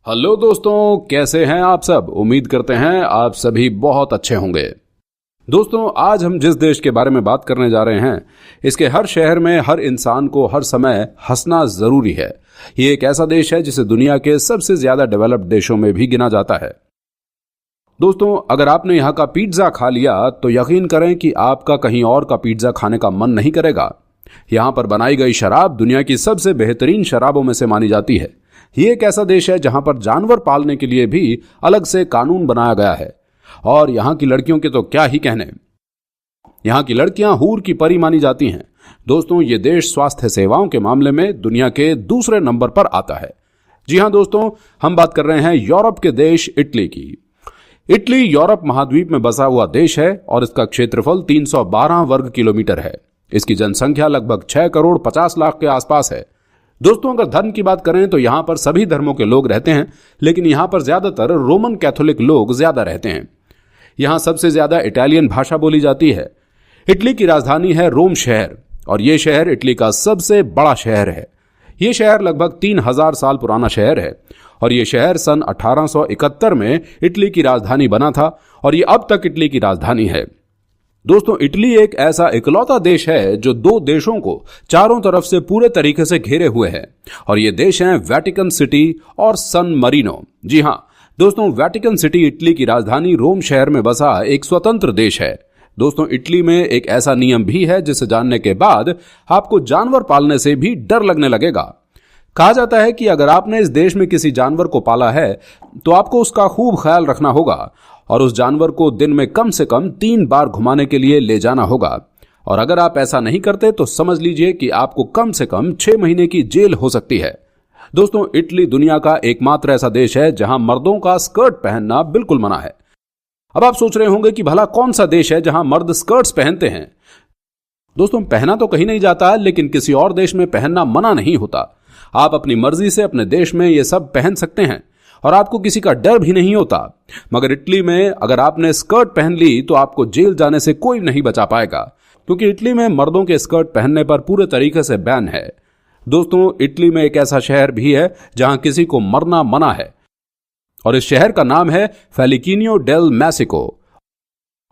Hello दोस्तों, कैसे हैं आप सब। उम्मीद करते हैं आप सभी बहुत अच्छे होंगे। दोस्तों, आज हम जिस देश के बारे में बात करने जा रहे हैं, इसके हर शहर में हर इंसान को हर समय हंसना जरूरी है। ये एक ऐसा देश है जिसे दुनिया के सबसे ज्यादा डेवलप्ड देशों में भी गिना जाता है। दोस्तों, अगर आपने यहाँ का पिज्जा खा लिया तो यकीन करें कि आपका कहीं और का पिज्जा खाने का मन नहीं करेगा। यहाँ पर बनाई गई शराब दुनिया की सबसे बेहतरीन शराबों में से मानी जाती है। ये एक ऐसा देश है जहां पर जानवर पालने के लिए भी अलग से कानून बनाया गया है। और यहां की लड़कियों के तो क्या ही कहने, यहां की लड़कियां हूर की परी मानी जाती हैं। दोस्तों, ये देश स्वास्थ्य सेवाओं के मामले में दुनिया के दूसरे नंबर पर आता है। जी हां दोस्तों, हम बात कर रहे हैं यूरोप के देश इटली की। इटली यूरोप महाद्वीप में बसा हुआ देश है और इसका क्षेत्रफल 312 वर्ग किलोमीटर है। इसकी जनसंख्या लगभग 6 करोड़ 50 लाख के आसपास है। दोस्तों, अगर धर्म की बात करें तो यहां पर सभी धर्मों के लोग रहते हैं, लेकिन यहां पर ज्यादातर रोमन कैथोलिक लोग ज्यादा रहते हैं। यहां सबसे ज्यादा इटालियन भाषा बोली जाती है। इटली की राजधानी है रोम शहर और यह शहर इटली का सबसे बड़ा शहर है। यह शहर लगभग 3000 साल पुराना शहर है और यह शहर सन 1871 में इटली की राजधानी बना था और यह अब तक इटली की राजधानी है। दोस्तों, इटली एक ऐसा इकलौता देश है जो दो देशों को चारों तरफ से पूरे तरीके से घेरे हुए है और ये देश हैं वेटिकन सिटी और सन मरीनो। जी हां दोस्तों, वेटिकन सिटी इटली की राजधानी रोम शहर में बसा एक स्वतंत्र देश है। दोस्तों, इटली में एक ऐसा नियम भी है जिसे जानने के बाद आपको जानवर पालने से भी डर लगने लगेगा। कहा जाता है कि अगर आपने इस देश में किसी जानवर को पाला है तो आपको उसका खूब ख्याल रखना होगा और उस जानवर को दिन में कम से कम 3 बार घुमाने के लिए ले जाना होगा। और अगर आप ऐसा नहीं करते तो समझ लीजिए कि आपको कम से कम 6 महीने की जेल हो सकती है। दोस्तों, इटली दुनिया का एकमात्र ऐसा देश है जहां मर्दों का स्कर्ट पहनना बिल्कुल मना है। अब आप सोच रहे होंगे कि भला कौन सा देश है जहां मर्द स्कर्ट्स पहनते हैं। दोस्तों, पहना तो कहीं नहीं जाता, लेकिन किसी और देश में पहनना मना नहीं होता। आप अपनी मर्जी से अपने देश में ये सब पहन सकते हैं और आपको किसी का डर भी नहीं होता। मगर इटली में अगर आपने स्कर्ट पहन ली तो आपको जेल जाने से कोई नहीं बचा पाएगा, क्योंकि इटली में मर्दों के स्कर्ट पहनने पर पूरे तरीके से बैन है। दोस्तों, इटली में एक ऐसा शहर भी है जहां किसी को मरना मना है और इस शहर का नाम है फेलिकिनियो डेल मैसिको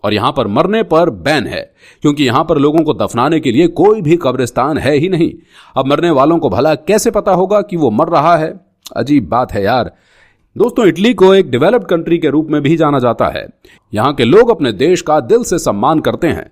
और यहां पर मरने पर बैन है, क्योंकि यहां पर लोगों को दफनाने के लिए कोई भी कब्रिस्तान है ही नहीं। अब मरने वालों को भला कैसे पता होगा कि वो मर रहा है। अजीब बात है यार। दोस्तों, इटली को एक डेवलप्ड कंट्री के रूप में भी जाना जाता है। यहाँ के लोग अपने देश का दिल से सम्मान करते हैं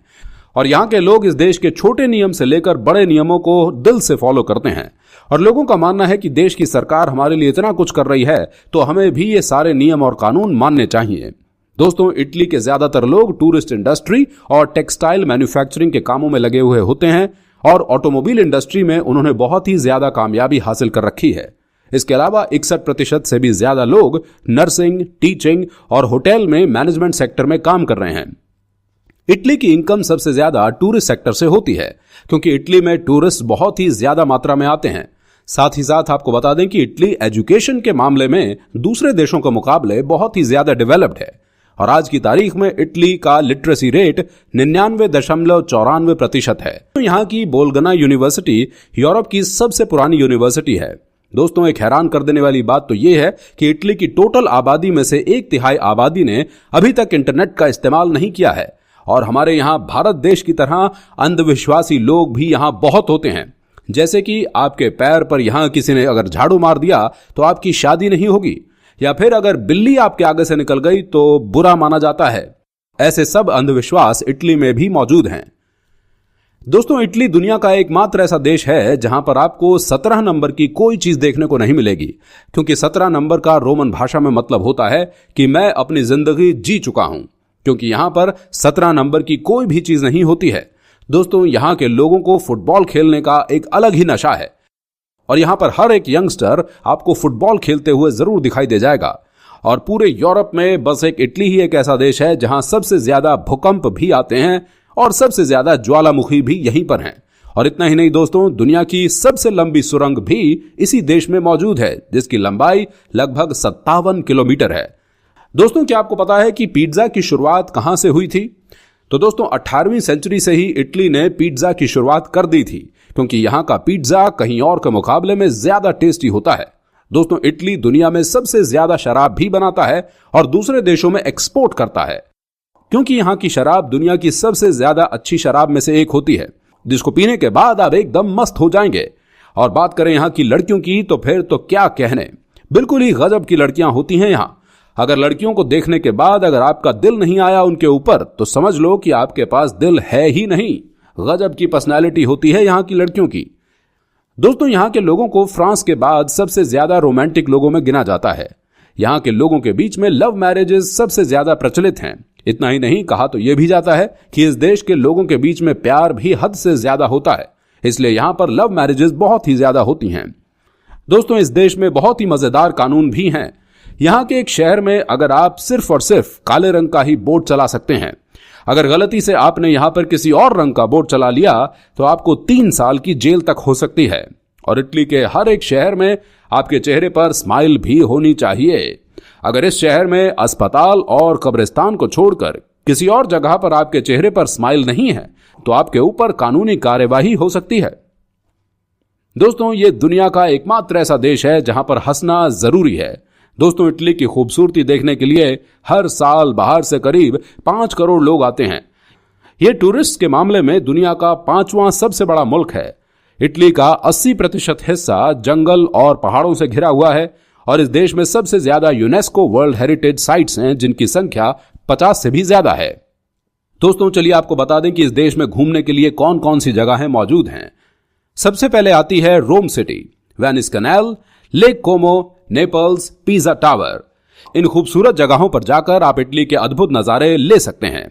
और यहाँ के लोग इस देश के छोटे नियम से लेकर बड़े नियमों को दिल से फॉलो करते हैं और लोगों का मानना है कि देश की सरकार हमारे लिए इतना कुछ कर रही है तो हमें भी ये सारे नियम और कानून मानने चाहिए। दोस्तों, इटली के ज्यादातर लोग टूरिस्ट इंडस्ट्री और टेक्सटाइल मैन्युफैक्चरिंग के कामों में लगे हुए होते हैं और ऑटोमोबाइल इंडस्ट्री में उन्होंने बहुत ही ज्यादा कामयाबी हासिल कर रखी है। इसके अलावा 61% से भी ज्यादा लोग नर्सिंग, टीचिंग और होटल में मैनेजमेंट सेक्टर में काम कर रहे हैं। इटली की इनकम सबसे ज्यादा टूरिस्ट सेक्टर से होती है, क्योंकि इटली में टूरिस्ट बहुत ही ज्यादा मात्रा में आते हैं। साथ ही साथ आपको बता दें कि इटली एजुकेशन के मामले में दूसरे देशों के मुकाबले बहुत ही ज्यादा डेवलप्ड है और आज की तारीख में इटली का लिटरेसी रेट 99.94% है। तो यहाँ की बोलगना यूनिवर्सिटी यूरोप की सबसे पुरानी यूनिवर्सिटी है। दोस्तों, एक हैरान कर देने वाली बात तो यह है कि इटली की टोटल आबादी में से 1/3 आबादी ने अभी तक इंटरनेट का इस्तेमाल नहीं किया है और हमारे यहाँ भारत देश की तरह अंधविश्वासी लोग भी यहाँ बहुत होते हैं। जैसे कि आपके पैर पर यहाँ किसी ने अगर झाड़ू मार दिया तो आपकी शादी नहीं होगी, या फिर अगर बिल्ली आपके आगे से निकल गई तो बुरा माना जाता है। ऐसे सब अंधविश्वास इटली में भी मौजूद हैं। दोस्तों, इटली दुनिया का एकमात्र ऐसा देश है जहां पर आपको 17 नंबर की कोई चीज देखने को नहीं मिलेगी, क्योंकि 17 नंबर का रोमन भाषा में मतलब होता है कि मैं अपनी जिंदगी जी चुका हूं, क्योंकि यहां पर 17 नंबर की कोई भी चीज नहीं होती है। दोस्तों, यहां के लोगों को फुटबॉल खेलने का एक अलग ही नशा है और यहां पर हर एक यंगस्टर आपको फुटबॉल खेलते हुए जरूर दिखाई दे जाएगा। और पूरे यूरोप में बस एक इटली ही एक ऐसा देश है जहां सबसे ज्यादा भूकंप भी आते हैं और सबसे ज्यादा ज्वालामुखी भी यहीं पर हैं। और इतना ही नहीं दोस्तों, दुनिया की सबसे लंबी सुरंग भी इसी देश में मौजूद है, जिसकी लंबाई लगभग 57 किलोमीटर है। दोस्तों, क्या आपको पता है कि पिज्जा की शुरुआत कहां से हुई थी? तो दोस्तों, 18वीं सेंचुरी से ही इटली ने पिज्जा की शुरुआत कर दी थी, क्योंकि यहां का पिज्जा कहीं और के मुकाबले में ज्यादा टेस्टी होता है। दोस्तों, इटली दुनिया में सबसे ज्यादा शराब भी बनाता है और दूसरे देशों में एक्सपोर्ट करता है, क्योंकि यहां की शराब दुनिया की सबसे ज्यादा अच्छी शराब में से एक होती है, जिसको पीने के बाद आप एकदम मस्त हो जाएंगे। और बात करें यहां की लड़कियों की, तो फिर तो क्या कहने, बिल्कुल ही गजब की लड़कियां होती हैं यहां। अगर लड़कियों को देखने के बाद अगर आपका दिल नहीं आया उनके ऊपर, तो समझ लो कि आपके पास दिल है ही नहीं। गजब की पर्सनैलिटी होती है यहां की लड़कियों की। दोस्तों, यहां के लोगों को फ्रांस के बाद सबसे ज्यादा रोमांटिक लोगों में गिना जाता है। यहां के लोगों के बीच में लव मैरिजेस सबसे ज्यादा प्रचलित हैं। इतना ही नहीं, कहा तो यह भी जाता है कि इस देश के लोगों के बीच में प्यार भी हद से ज्यादा होता है, इसलिए यहां पर लव मैरिजेस बहुत ही ज्यादा होती हैं। दोस्तों, इस देश में बहुत ही मजेदार कानून भी हैं। यहां के एक शहर में अगर आप सिर्फ और सिर्फ काले रंग का ही बोर्ड चला सकते हैं। अगर गलती से आपने यहां पर किसी और रंग का बोर्ड चला लिया तो आपको 3 साल की जेल तक हो सकती है। और इटली के हर एक शहर में आपके चेहरे पर स्माइल भी होनी चाहिए। अगर इस शहर में अस्पताल और कब्रिस्तान को छोड़कर किसी और जगह पर आपके चेहरे पर स्माइल नहीं है तो आपके ऊपर कानूनी कार्यवाही हो सकती है। दोस्तों, ये दुनिया का एकमात्र ऐसा देश है जहां पर हंसना जरूरी है। दोस्तों, इटली की खूबसूरती देखने के लिए हर साल बाहर से करीब 5 करोड़ लोग आते हैं। यह टूरिस्ट के मामले में दुनिया का 5वां सबसे बड़ा मुल्क है। इटली का 80% हिस्सा जंगल और पहाड़ों से घिरा हुआ है और इस देश में सबसे ज्यादा यूनेस्को वर्ल्ड हेरिटेज साइट्स हैं, जिनकी संख्या 50 से भी ज्यादा है। दोस्तों, चलिए आपको बता दें कि इस देश में घूमने के लिए कौन कौन सी जगहें मौजूद हैं। सबसे पहले आती है रोम सिटी, वेनिस कैनाल, लेक कोमो, नेपल्स, पिज़ा टावर। इन खूबसूरत जगहों पर जाकर आप इटली के अद्भुत नजारे ले सकते हैं।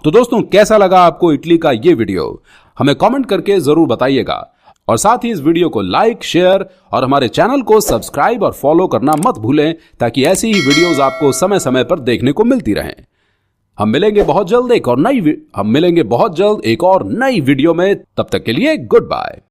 तो दोस्तों, कैसा लगा आपको इटली का ये वीडियो, हमें कमेंट करके जरूर बताइएगा। और साथ ही इस वीडियो को लाइक, शेयर और हमारे चैनल को सब्सक्राइब और फॉलो करना मत भूलें, ताकि ऐसी ही वीडियोस आपको समय समय पर देखने को मिलती रहें। हम मिलेंगे बहुत जल्द एक और नई वीडियो में। तब तक के लिए गुड बाय।